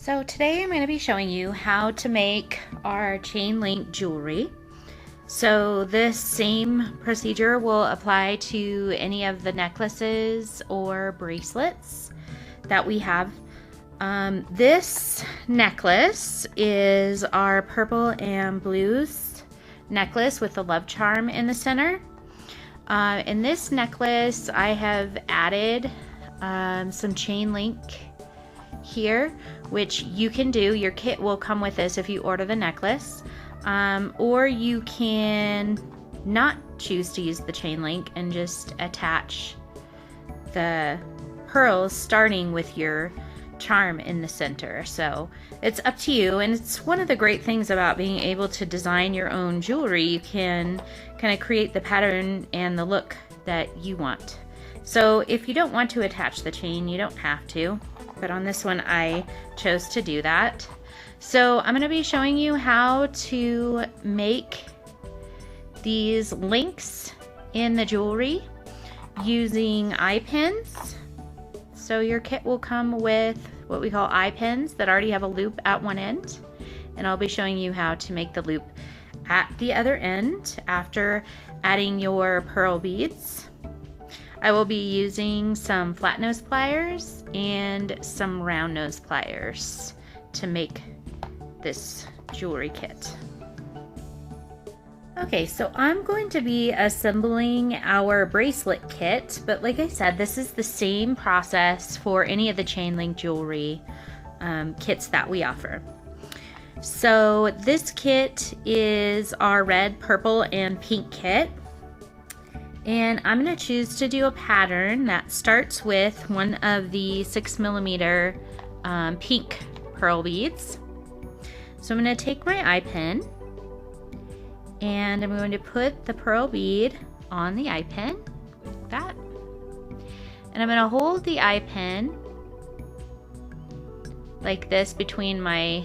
So today I'm going to be showing you how to make our chain link jewelry. So this same procedure will apply to any of the necklaces or bracelets that we have. This necklace is our purple and blues necklace with the love charm in the center. In this necklace I have added some chain link here, which you can do. Your kit will come with this if you order the necklace, or you can not choose to use the chain link and just attach the pearls starting with your charm in the center. So it's up to you, and it's one of the great things about being able to design your own jewelry. You can kind of create the pattern and the look that you want. So if you don't want to attach the chain, you don't have to, but on this one I chose to do that. So I'm going to be showing you how to make these links in the jewelry using eye pins. So your kit will come with what we call eye pins that already have a loop at one end, and I'll be showing you how to make the loop at the other end after adding your pearl beads. I will be using some flat nose pliers and some round nose pliers to make this jewelry kit. Okay, so I'm going to be assembling our bracelet kit, but like I said, this is the same process for any of the chain link jewelry kits that we offer. So this kit is our red, purple, and pink kit. And I'm going to choose to do a pattern that starts with one of the 6mm pink pearl beads. So I'm going to take my eye pin and I'm going to put the pearl bead on the eye pin, like that. And I'm going to hold the eye pin like this between my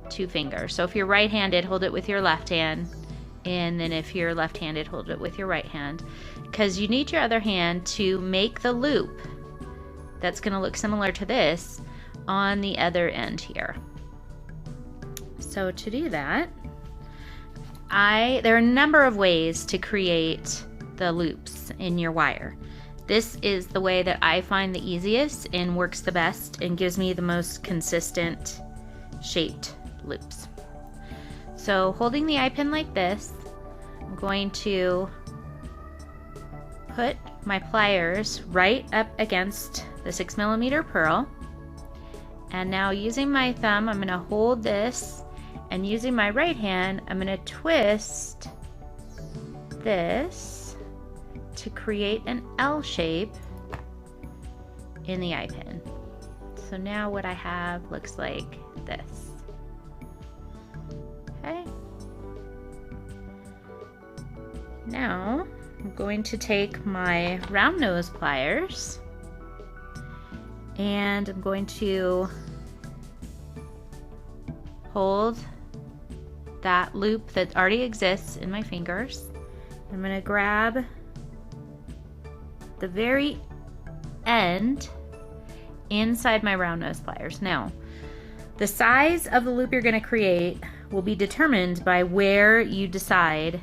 two fingers. So if you're right-handed, hold it with your left hand. And then if you're left-handed, hold it with your right hand, because you need your other hand to make the loop that's going to look similar to this on the other end here. So to do that, there are a number of ways to create the loops in your wire. This is the way that I find the easiest and works the best and gives me the most consistent shaped loops. So holding the eye pin like this, I'm going to put my pliers right up against the 6mm pearl. And now using my thumb, I'm going to hold this, and using my right hand, I'm going to twist this to create an L shape in the eye pin. So now what I have looks like this. Okay. Now I'm going to take my round nose pliers and I'm going to hold that loop that already exists in my fingers. I'm going to grab the very end inside my round nose pliers. Now, the size of the loop you're going to create will be determined by where you decide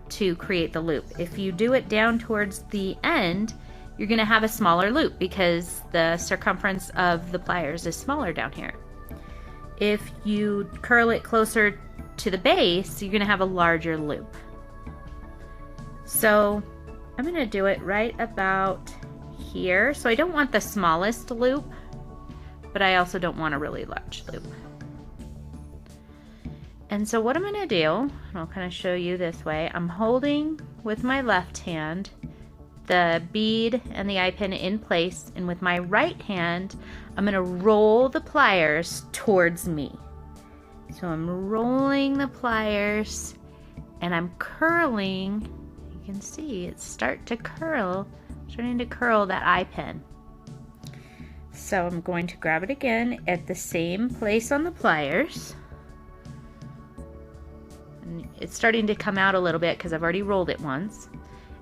to create the loop. If you do it down towards the end, you're going to have a smaller loop because the circumference of the pliers is smaller down here. If you curl it closer to the base, you're going to have a larger loop. So I'm going to do it right about here. So I don't want the smallest loop, but I also don't want a really large loop. And so what I'm going to do, and I'll kind of show you this way, I'm holding with my left hand the bead and the eye pin in place, and with my right hand I'm going to roll the pliers towards me. So I'm rolling the pliers and I'm curling. You can see it's starting to curl that eye pin. So I'm going to grab it again at the same place on the pliers. And it's starting to come out a little bit because I've already rolled it once.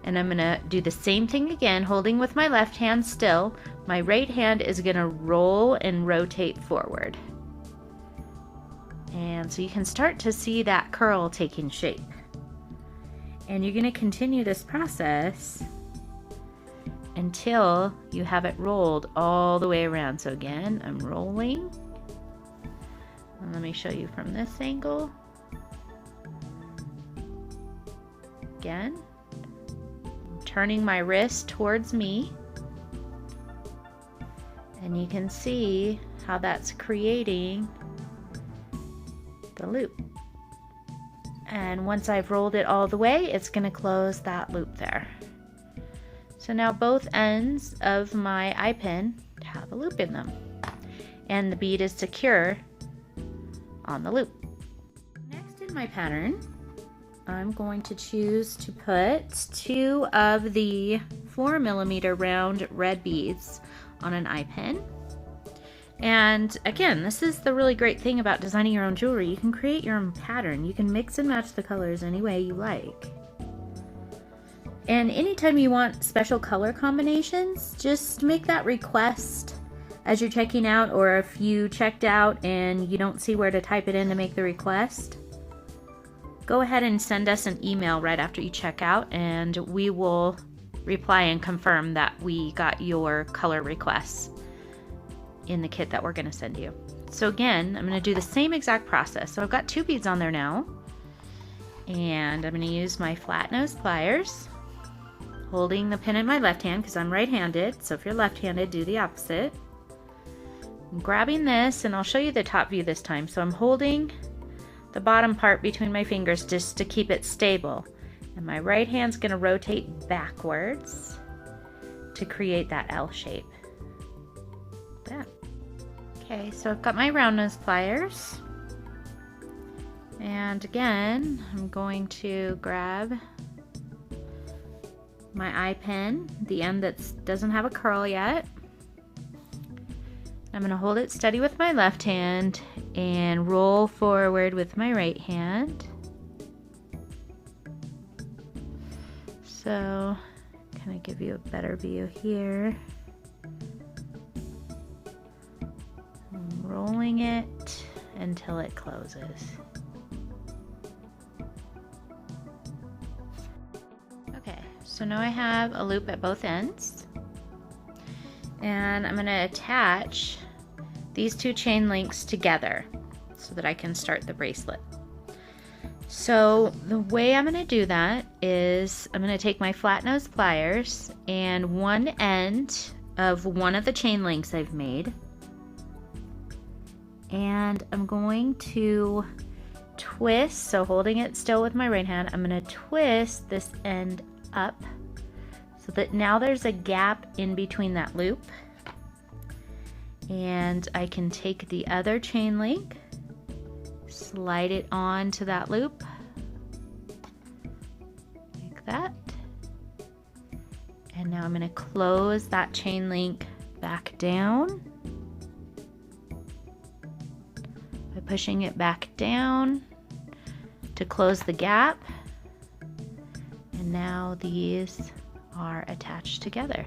And I'm going to do the same thing again, holding with my left hand still. My right hand is going to roll and rotate forward. And so you can start to see that curl taking shape. And you're going to continue this process until you have it rolled all the way around. So again, I'm rolling. And let me show you from this angle. Again, I'm turning my wrist towards me. And you can see how that's creating the loop. And once I've rolled it all the way, it's going to close that loop there. So now both ends of my eye pin have a loop in them, and the bead is secure on the loop. Next in my pattern, I'm going to choose to put 2 of the 4mm round red beads on an eye pin. And again, this is the really great thing about designing your own jewelry. You can create your own pattern. You can mix and match the colors any way you like. And anytime you want special color combinations, just make that request as you're checking out, or if you checked out and you don't see where to type it in to make the request, go ahead and send us an email right after you check out, and we will reply and confirm that we got your color requests in the kit that we're going to send you. So again, I'm going to do the same exact process. So I've got 2 beads on there now, and I'm going to use my flat nose pliers, holding the pin in my left hand because I'm right-handed. So if you're left-handed, do the opposite. I'm grabbing this, and I'll show you the top view this time. So I'm holding the bottom part between my fingers just to keep it stable, and my right hand's going to rotate backwards to create that L shape. That. Okay, so I've got my round nose pliers, and again I'm going to grab my eye pin, the end that doesn't have a curl yet. I'm going to hold it steady with my left hand and roll forward with my right hand. So kind of give you a better view here. I'm rolling it until it closes. Okay, so now I have a loop at both ends, and I'm going to attach these 2 chain links together so that I can start the bracelet. So the way I'm going to do that is I'm going to take my flat nose pliers and one end of one of the chain links I've made, and I'm going to twist, so holding it still with my right hand, I'm going to twist this end up so that now there's a gap in between that loop, and I can take the other chain link, slide it onto that loop like that, and now I'm going to close that chain link back down by pushing it back down to close the gap, and now these are attached together.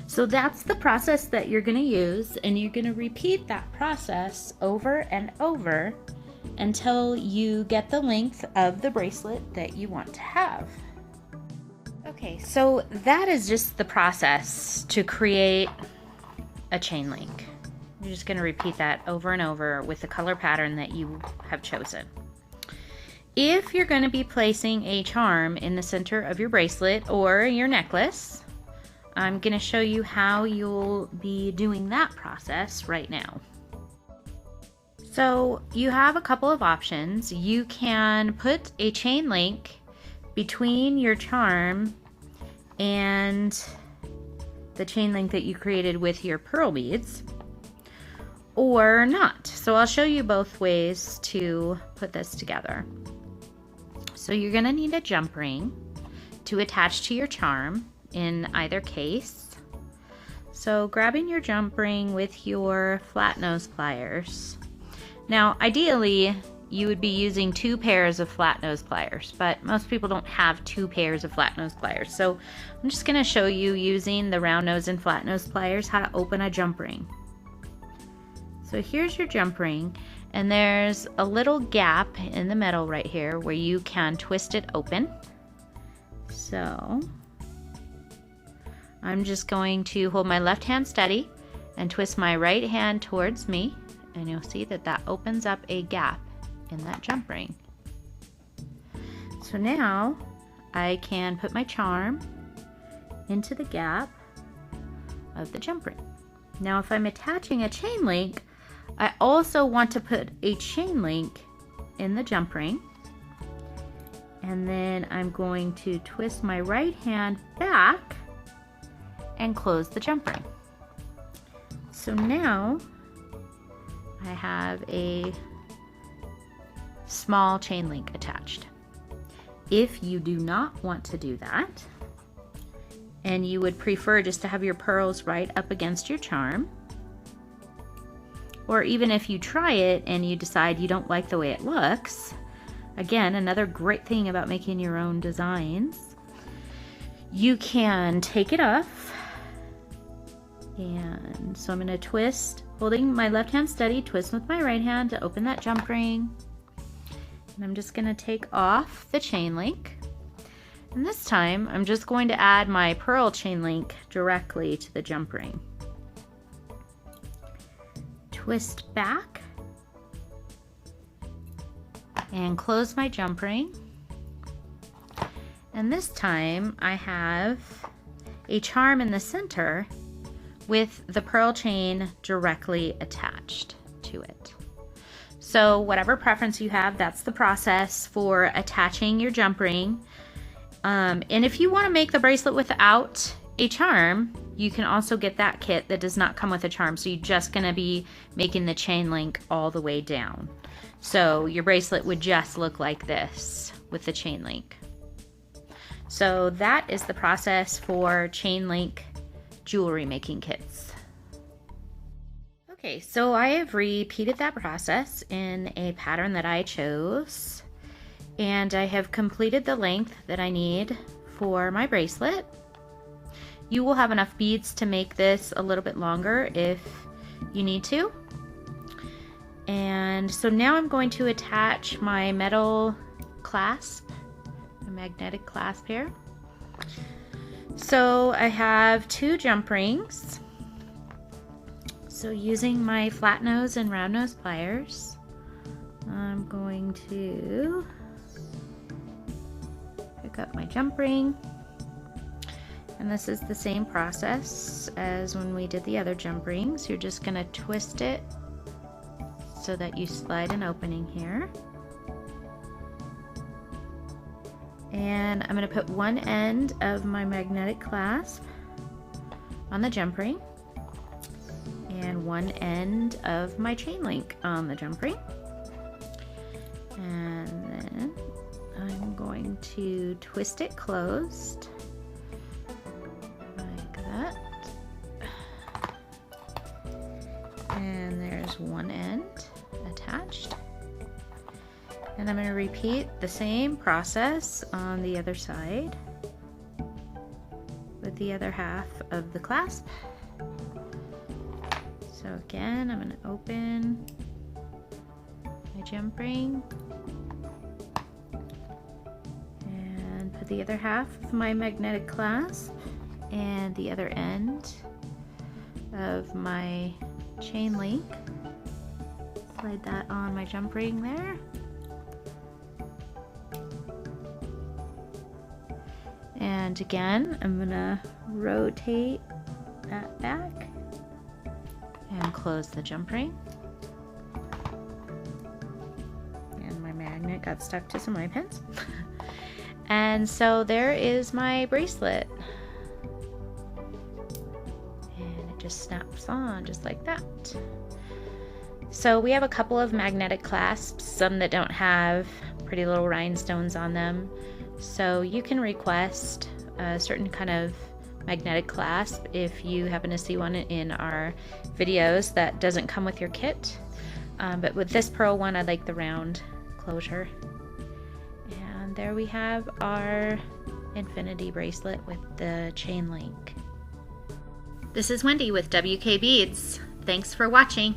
So that's the process that you're going to use, and you're going to repeat that process over and over until you get the length of the bracelet that you want to have. Okay, so that is just the process to create a chain link. You're just going to repeat that over and over with the color pattern that you have chosen. If you're going to be placing a charm in the center of your bracelet or your necklace, I'm going to show you how you'll be doing that process right now. So you have a couple of options. You can put a chain link between your charm and the chain link that you created with your pearl beads, or not. So I'll show you both ways to put this together. So you're going to need a jump ring to attach to your charm in either case. So grabbing your jump ring with your flat nose pliers. Now ideally you would be using 2 pairs of flat nose pliers, but most people don't have 2 pairs of flat nose pliers. So I'm just going to show you using the round nose and flat nose pliers how to open a jump ring. So here's your jump ring, And there's a little gap in the middle right here where you can twist it open. So I'm just going to hold my left hand steady and twist my right hand towards me, and you'll see that that opens up a gap in that jump ring. So now I can put my charm into the gap of the jump ring. Now if I'm attaching a chain link, I also want to put a chain link in the jump ring, and then I'm going to twist my right hand back and close the jump ring. So now I have a small chain link attached. If you do not want to do that, and you would prefer just to have your pearls right up against your charm, or even if you try it and you decide you don't like the way it looks, again, another great thing about making your own designs, you can take it off. And so I'm going to twist, holding my left hand steady, twist with my right hand to open that jump ring. And I'm just going to take off the chain link. And this time I'm just going to add my pearl chain link directly to the jump ring. Twist back and close my jump ring. And this time I have a charm in the center with the pearl chain directly attached to it. So whatever preference you have, that's the process for attaching your jump ring. And if you want to make the bracelet without a charm, you can also get that kit that does not come with a charm. So you're just going to be making the chain link all the way down. So your bracelet would just look like this with the chain link. So that is the process for chain link jewelry making kits. Okay, so I have repeated that process in a pattern that I chose, and I have completed the length that I need for my bracelet. You will have enough beads to make this a little bit longer if you need to. And so now I'm going to attach my metal clasp, a magnetic clasp here. So I have 2 jump rings. So using my flat nose and round nose pliers, I'm going to pick up my jump ring. And this is the same process as when we did the other jump rings. You're just going to twist it so that you slide an opening here. And I'm going to put one end of my magnetic clasp on the jump ring and one end of my chain link on the jump ring. And then I'm going to twist it closed like that. And there's one end attached. And I'm going to repeat the same process on the other side with the other half of the clasp. So again, I'm going to open my jump ring and put the other half of my magnetic clasp and the other end of my chain link. Slide that on my jump ring there. And again, I'm gonna rotate that back and close the jump ring. And my magnet got stuck to some eye pins. And so there is my bracelet. And it just snaps on just like that. So we have a couple of magnetic clasps, some that don't have pretty little rhinestones on them. So you can request a certain kind of magnetic clasp if you happen to see one in our videos that doesn't come with your kit. But with this pearl one, I like the round closure. And there we have our infinity bracelet with the chain link. This is Wendy with WK Beads. Thanks for watching.